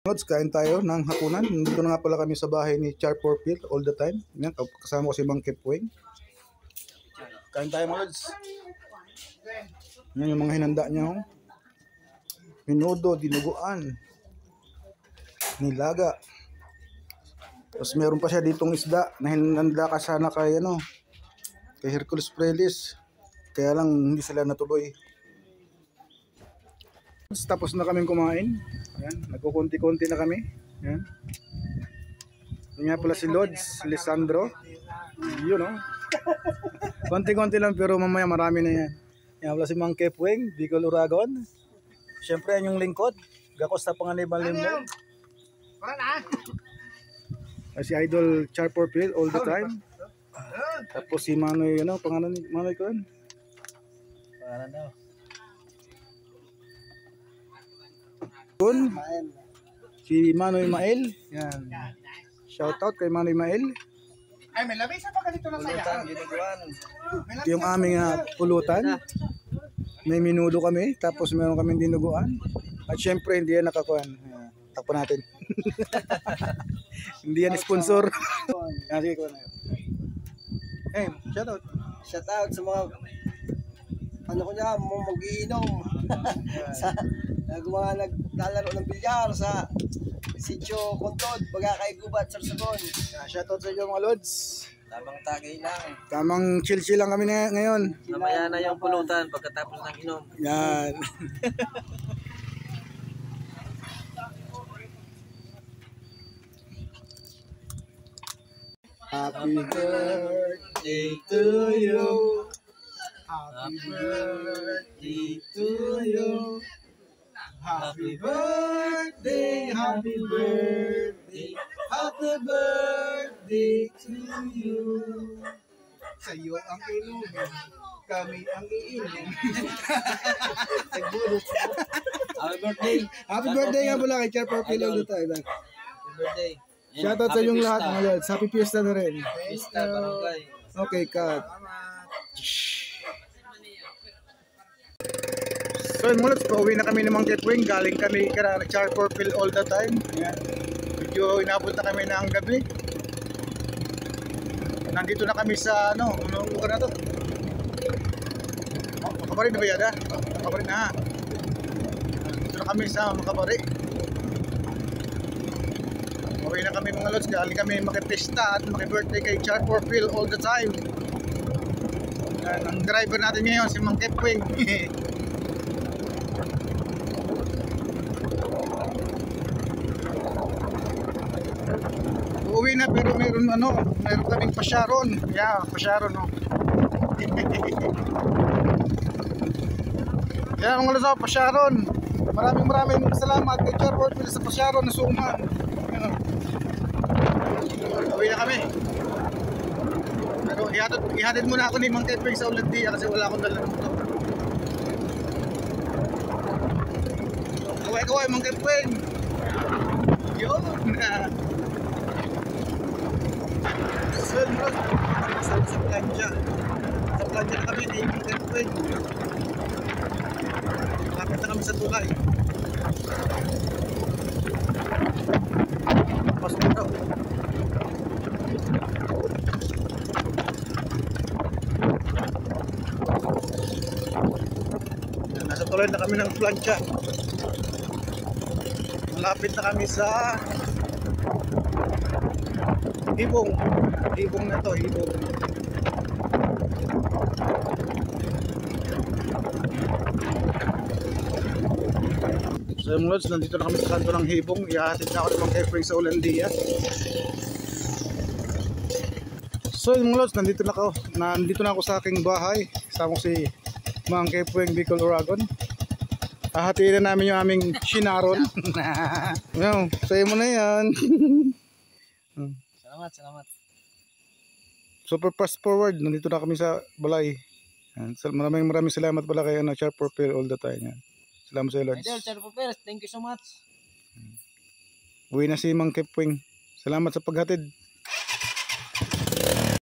Lods, kain tayo ng hapunan. Nandito na nga pala kami sa bahay ni Char Porfield all the time. Yan, kasama ko si Mang Kipwing. Kain tayo mga Lods. Yan yung mga hinanda niya. Oh. Minudo, dinuguan, nilaga. Tapos meron pa siya ditong isda na hinanda ka sana kay, kay Hercules Prelis. Kaya lang hindi sila natuloy. Tapos na kaming kumain. Ayan, nagkukunti-kunti na kami. Ayan. Yan nga pala si Lods, Lisandro. Yun, oh. Konti-konti lang pero mamaya marami na yan. Yan pala si Mang Kipwing, Bicol Uragon. Siyempre yan yung lingkod. Gakos sa panganiban limbo. Si Idol Char Porfield all the time. Tapos si Manoy, pangalan ni Manoy ko yun? Pangalan daw. Si Manoy Mael. Yan. Shoutout kay Manoy Mael. Ay, may labis sa pagkalito na saya. Ito yung aming pulutan. May minudo kami, tapos meron kaming dinuguan. At syempre hindi yan nakakuan. Takpo natin. Hindi yan sponsor. Sige ko na yun. Hey, shoutout. Shoutout sa mga mag-iinom. Sa mga naglalaro ng bilyar sa Sitio Contod, Bagakay-Gubat, Sarsagon. Shoutout sa inyo mga Lods. Tamang tagay lang. Tamang chill-chill lang kami ngayon. Mamaya na yung pulutan pagkatapos ng inom. Yan. Happy birthday to you. Happy birthday to you. Happy birthday, happy birthday, happy birthday to you. Sa'yo ang inumin, kami ang iinom. Happy birthday. Happy birthday nga pala kay Char Porfield all the time. Happy birthday. Shoutout sa inyong lahat mga Lods. Happy Fiesta na rin. Fiesta, barangay. Okay, cut. So yun mga Lods, pauwi na kami ng Mang Kipwing. Galing kami kaya Char Porfield all the time. Ayan. Medyo inabot na kami na ang gabi. Nandito na kami sa anong lugar na to? Makabari na ba yada? Makabari na. Dito na kami sa Makabari. Pauwi na kami mga Lods. Galing kami makipista at makibirthday kay Char Porfield all the time. Ayan, ang driver natin ngayon si Mang Kipwing. Uwi na pero meron kaming pasyaron. Yeah, pasyaron Yan mga Lods, pasyaron. Maraming salamat kay Char Porfield sa pasyaron na suman. Uwi na kami. Pero ihatid muna ako ni Mang Kipwing sa Ulandia kasi wala akong dalang motor. Kaway Mang Kipwing. Yun na. So, sa planja. Sa planja na kami ni Mang Kipwing. Lapit na kami sa tulay. Pasok ito. Nasa tulay na kami ng planja. Malapit na kami sa Hibong. Hibong na to, Hibong. So yung Lods, nandito na kami sa kanto ng Hibong. Ihahatid na ako ng Mang Kipwing sa Ulandia. So yung Lods, nandito na ako sa aking bahay. Kasama ko si Mang Kipwing, Bicol Uragon. Hahatiin na namin yung aming shinaron. Sa'yo mo na yan. Salamat. Super fast forward, nandito na kami sa balay. Maraming salamat pala kay Char Porfield all the time. Yan. Salamat sa iyo, Lods. Idol Char Porfield, thank you so much. Uwi na si Mang Kipwing. Salamat sa paghatid.